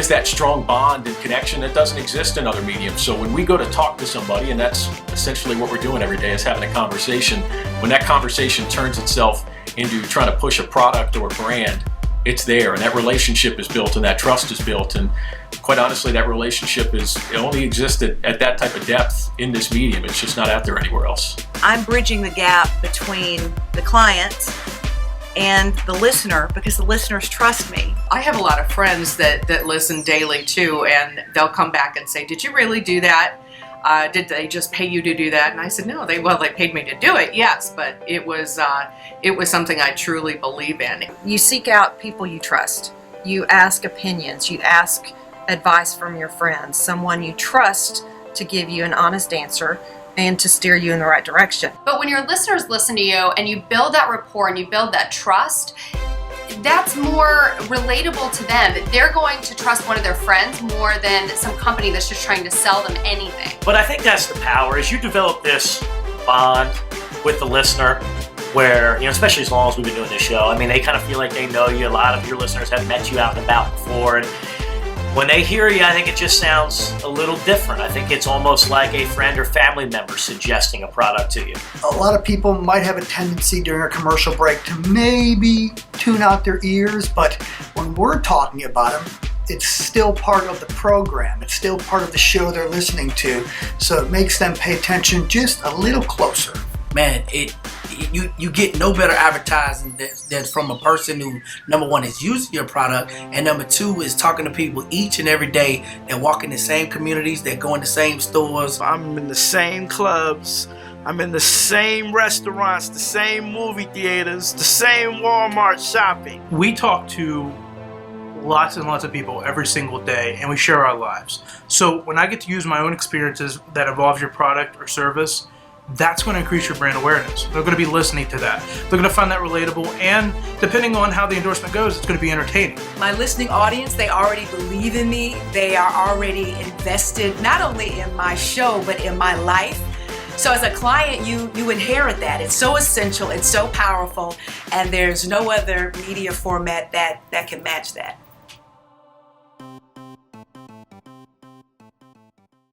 is that strong bond and connection that doesn't exist in other mediums. So when we go to talk to somebody, and that's essentially what we're doing every day, is having a conversation, when that conversation turns itself into trying to push a product or a brand, it's there, and that relationship is built and that trust is built. And quite honestly, that relationship it only exists at that type of depth in this medium. It's just not out there anywhere else. I'm bridging the gap between the client and the listener, because the listeners trust me. I have a lot of friends that listen daily too, and they'll come back and say, did you really do that? Did they just pay you to do that? And I said, no, they paid me to do it, yes, but it was something I truly believe in. You seek out people you trust. You ask opinions. You ask advice from your friends, someone you trust to give you an honest answer and to steer you in the right direction. But when your listeners listen to you and you build that rapport and you build that trust, that's more relatable to them. They're going to trust one of their friends more than some company that's just trying to sell them anything. But I think that's the power, is you develop this bond with the listener where, especially as long as we've been doing this show, I mean, they kind of feel like they know you. A lot of your listeners have met you out and about before, and when they hear you, I think it just sounds a little different. I think it's almost like a friend or family member suggesting a product to you. A lot of people might have a tendency during a commercial break to maybe tune out their ears, but when we're talking about them, it's still part of the program. It's still part of the show they're listening to, so it makes them pay attention just a little closer. Man, you get no better advertising than from a person who, number one, is using your product, and number two is talking to people each and every day that walk in the same communities, that go in the same stores. I'm in the same clubs, I'm in the same restaurants, the same movie theaters, the same Walmart shopping. We talk to lots and lots of people every single day, and we share our lives. So when I get to use my own experiences that involve your product or service, that's going to increase your brand awareness. They're going to be listening to that. They're going to find that relatable, and depending on how the endorsement goes, it's going to be entertaining. My listening audience, they already believe in me. They are already invested not only in my show, but in my life. So as a client, you inherit that. It's so essential, it's so powerful, and there's no other media format that can match that.